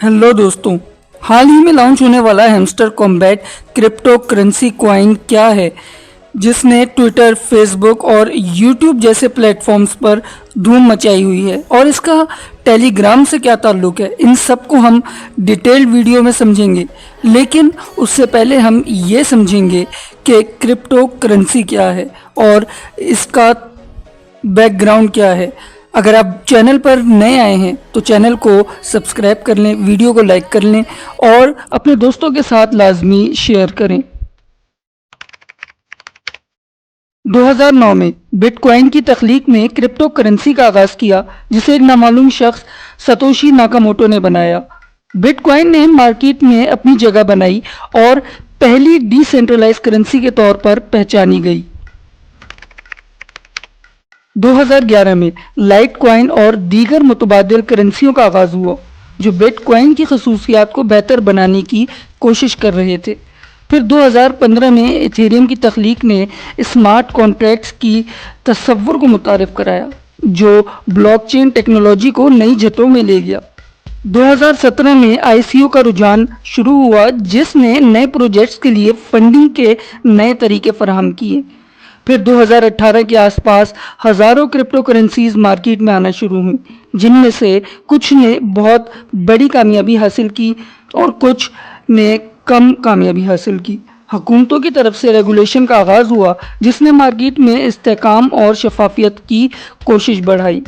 Hello दोस्तों, हाल ही में launch होने वाला hamster combat crypto currency coin क्या है जिसने ट्विटर, फेसबुक और यूट्यूब जैसे प्लेटफॉर्म्स पर धूम मचाई हुई है और इसका टेलीग्राम से क्या ताल्लुक है, इन सब को हम डिटेल्ड वीडियो में समझेंगे। लेकिन उससे पहले हम ये समझेंगे कि क्रिप्टो करेंसी क्या है और इसका बैकग्राउंड क्या है। अगर आप चैनल पर नए आए हैं तो चैनल को सब्सक्राइब कर लें, वीडियो को लाइक कर लें और अपने दोस्तों के साथ लाजमी शेयर करें। 2009 में बिटकॉइन की तख्लीक ने क्रिप्टो करेंसी का आगाज़ किया, जिसे एक नामालूम शख्स सतोशी नाकामोटो ने बनाया। बिटकॉइन ने मार्केट में अपनी जगह बनाई और पहली डिसेंट्रलाइज करेंसी के तौर पर पहचानी गई। 2011 में लाइट कॉइन और दीगर मुतबादिल करेंसियों का आगाज़ हुआ जो बिटकॉइन की खसूसियात को बेहतर बनाने की कोशिश कर रहे थे। फिर 2015 में इथेरियम की तख्लीक ने स्मार्ट कॉन्ट्रैक्ट्स की तस्वुर को मुतारिफ कराया जो ब्लॉकचेन टेक्नोलॉजी को नई जतों में ले गया। 2017 में आईसीओ का रुझान शुरू हुआ जिसने नए प्रोजेक्ट्स के लिए फंडिंग के नए तरीके फराहम किए। फिर 2018 के आसपास हज़ारों क्रिप्टो करेंसीज मार्केट में आना शुरू हुई, जिनमें से कुछ ने बहुत बड़ी कामयाबी हासिल की और कुछ ने कम कामयाबी हासिल की। हुकूमतों की तरफ से रेगुलेशन का आगाज़ हुआ जिसने मार्केट में इस्तेहकाम और शफाफियत की कोशिश बढ़ाई।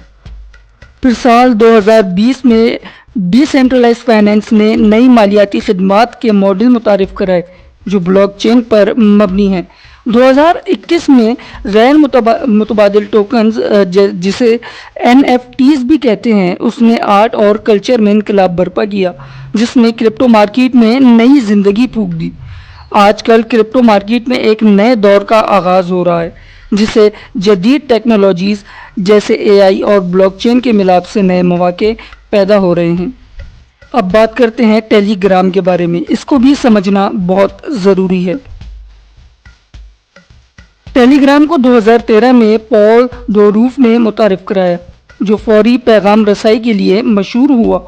फिर साल 2020 में डिसेंट्रलाइज फाइनेंस ने नई मालियाती खिदमात के मॉडल मुतारिफ कराए जो ब्लॉकचेन पर मबनी हैं। 2021 में गैर मुतबादिल टोकन्स जिसे NFTs भी कहते हैं, उसने आर्ट और कल्चर में इनकलाब बर्पा किया जिसने क्रिप्टो मार्केट में नई जिंदगी फूंक दी। आजकल क्रिप्टो मार्केट में एक नए दौर का आगाज़ हो रहा है जिसे जदीद टेक्नोलॉजीज़ जैसे AI और ब्लॉकचेन के मिलाप से नए मौके पैदा हो रहे हैं। अब बात करते हैं टेलीग्राम के बारे में, इसको भी समझना बहुत ज़रूरी है। टेलीग्राम को 2013 में पॉल डोरूफ ने मुतारिफ कराया जो फौरी पैगाम रसाई के लिए मशहूर हुआ।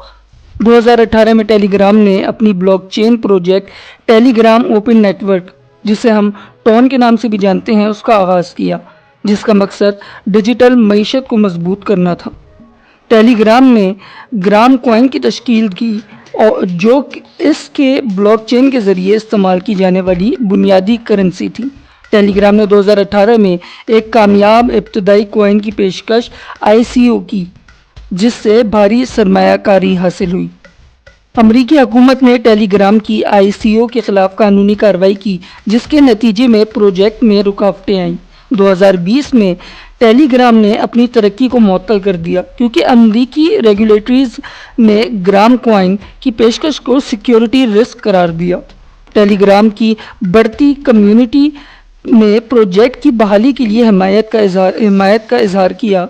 2018 में टेलीग्राम ने अपनी blockchain project Telegram open network, जिसे हम टॉन के नाम से भी जानते हैं, उसका आगाज़ किया जिसका मकसद डिजिटल मईशत को मजबूत करना था। टेलीग्राम ने ग्राम कॉइन की तश्कील की और जो इसके ब्लॉकचेन के ज़रिए इस्तेमाल की जाने वाली बुनियादी करेंसी थी। टेलीग्राम ने 2018 में एक कामयाब इब्तदाई कॉइन की पेशकश ICO की जिससे भारी सरमायाकारी हासिल हुई। अमरीकी हुकूमत ने टेलीग्राम की ICO के ख़िलाफ़ कानूनी कार्रवाई की जिसके नतीजे में प्रोजेक्ट में रुकावटें आईं। 2020 में टेलीग्राम ने अपनी तरक्की को मुअत्तल कर दिया क्योंकि अमरीकी रेगुलेटरीज ने ग्राम कॉइन की पेशकश को सिक्योरिटी रिस्क करार दिया। टेलीग्राम की बढ़ती कम्युनिटी ने प्रोजेक्ट की बहाली के लिए हिमायत का इजहार किया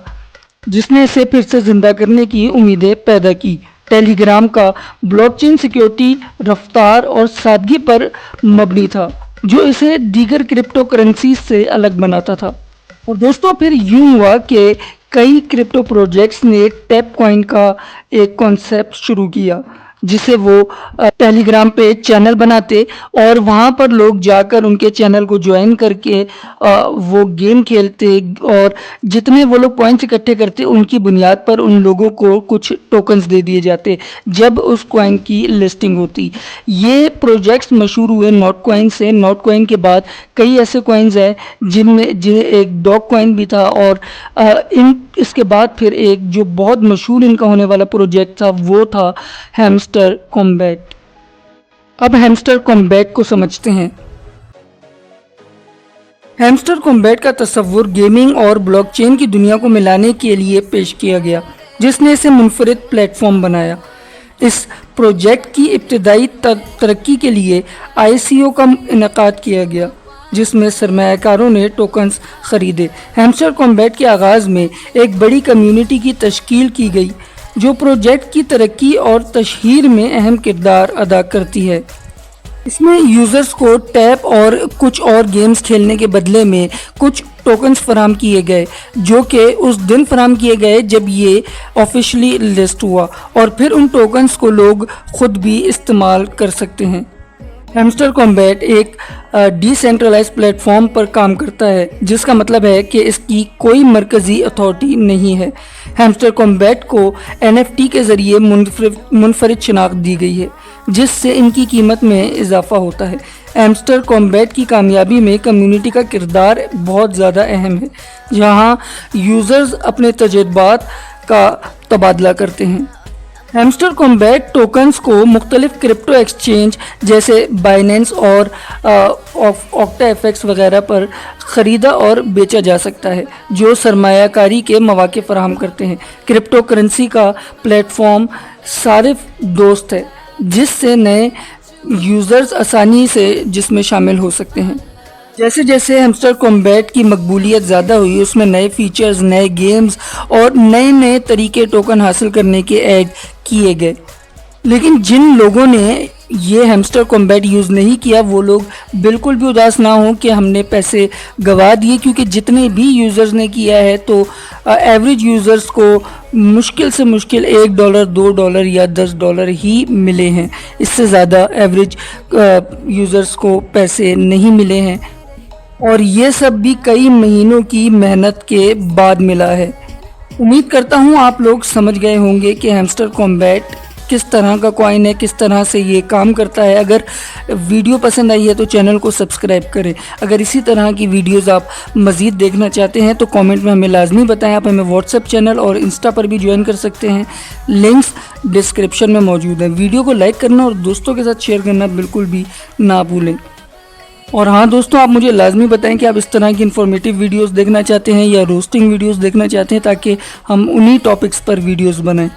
जिसने इसे फिर से जिंदा करने की उम्मीदें पैदा की। टेलीग्राम का ब्लॉकचेन सिक्योरिटी, रफ्तार और सादगी पर मबनी था जो इसे दीगर क्रिप्टो करेंसी से अलग बनाता था। और दोस्तों, फिर यूं हुआ कि कई क्रिप्टो प्रोजेक्ट्स ने टैप कॉइन का एक कॉन्सेप्ट शुरू किया जिसे वो टेलीग्राम पे चैनल बनाते और वहाँ पर लोग जाकर उनके चैनल को ज्वाइन करके वो गेम खेलते और जितने वो लोग पॉइंट्स इकट्ठे करते उनकी बुनियाद पर उन लोगों को कुछ टोकन्स दे दिए जाते जब उस कॉइन की लिस्टिंग होती। ये प्रोजेक्ट्स मशहूर हुए नोट कॉइन से। नोट कॉइन के बाद कई ऐसे कॉइन्स हैं जिनमें एक डॉग कॉइन भी था और इसके बाद फिर एक जो बहुत मशहूर इनका होने वाला प्रोजेक्ट था वो था हैमस्टर कॉम्बैट। अब हैमस्टर कॉम्बैट को समझते हैं। हैमस्टर कॉम्बैट का तस्वुर गेमिंग और ब्लॉकचेन की दुनिया को मिलाने के लिए पेश किया गया जिसने इसे मुनफरिद प्लेटफॉर्म बनाया। इस प्रोजेक्ट की इब्तदाई तरक्की के लिए ICO का इनेकाद किया गया जिसमें सरमायाकारों ने टोकन्स खरीदे। हैमस्टर कॉम्बैट के आगाज़ में एक बड़ी कम्युनिटी की तश्कील की गई जो प्रोजेक्ट की तरक्की और तशहीर में अहम किरदार अदा करती है। اس میں یوزرز کو ٹیپ اور کچھ اور گیمز کھیلنے کے بدلے میں کچھ ٹوکنز فراہم کیے گئے، جو کہ اس دن فراہم کیے گئے جب یہ آفیشلی لسٹ ہوا، اور پھر ان ٹوکنز کو لوگ خود بھی استعمال کر سکتے ہیں۔ ہیمسٹر کمبیٹ ایک ڈی سینٹرلائز پلیٹ فارم پر کام کرتا ہے، جس کا مطلب ہے کہ اس کی کوئی مرکزی اتھارٹی نہیں ہے۔ ہیمسٹر کمبیٹ کو NFT کے ذریعے منفرد شناخت دی گئی ہے، جس سے ان کی قیمت میں اضافہ ہوتا ہے۔ ہیمسٹر کمبیٹ کی کامیابی میں کمیونٹی کا کردار بہت زیادہ اہم ہے، جہاں یوزرز اپنے تجربات کا تبادلہ کرتے ہیں۔ ہیمسٹر کمبیٹ ٹوکنز کو مختلف کرپٹو ایکسچینج جیسے بائنینس اور اوکٹا ایف ایکس وغیرہ پر خریدا اور بیچا جا سکتا ہے، جو سرمایہ کاری کے مواقع فراہم کرتے ہیں۔ کرپٹو کرنسی کا پلیٹ فارم صارف دوست ہے، جس سے نئے یوزرز آسانی سے جس میں شامل ہو سکتے ہیں۔ جیسے جیسے ہیمسٹر کمبیٹ کی مقبولیت زیادہ ہوئی، اس میں نئے فیچرز، نئے گیمز اور نئے طریقے ٹوکن حاصل کرنے کے ایڈ کیے گئے۔ لیکن جن لوگوں نے یہ ہیمسٹر کمبیٹ یوز نہیں کیا، وہ لوگ بالکل بھی اداس نہ ہوں کہ ہم نے پیسے گوا دیے، کیونکہ جتنے بھی یوزرز نے کیا ہے تو ایوریج یوزرز کو مشکل سے مشکل $1، $2 یا $10 ہی ملے ہیں۔ اس سے زیادہ ایوریج یوزرز کو پیسے نہیں ملے ہیں، اور یہ سب بھی کئی مہینوں کی محنت کے بعد ملا ہے۔ امید کرتا ہوں آپ لوگ سمجھ گئے ہوں گے کہ ہیمسٹر کمبیٹ کس طرح کا کوائن ہے، کس طرح سے یہ کام کرتا ہے۔ اگر ویڈیو پسند آئی ہے تو چینل کو سبسکرائب کریں۔ اگر اسی طرح کی ویڈیوز آپ مزید دیکھنا چاہتے ہیں تو کامنٹ میں ہمیں لازمی بتائیں۔ آپ ہمیں واٹس ایپ چینل اور انسٹا پر بھی جوائن کر سکتے ہیں، لنکس ڈسکرپشن میں موجود ہیں۔ ویڈیو کو لائک کرنا اور دوستوں کے ساتھ شیئر کرنا بالکل بھی نہ بھولیں۔ اور ہاں دوستوں، آپ مجھے لازمی بتائیں کہ آپ اس طرح کی انفارمیٹیو ویڈیوز دیکھنا چاہتے ہیں یا روسٹنگ ویڈیوز دیکھنا چاہتے ہیں، تاکہ ہم انہی ٹاپکس پر ویڈیوز بنائیں۔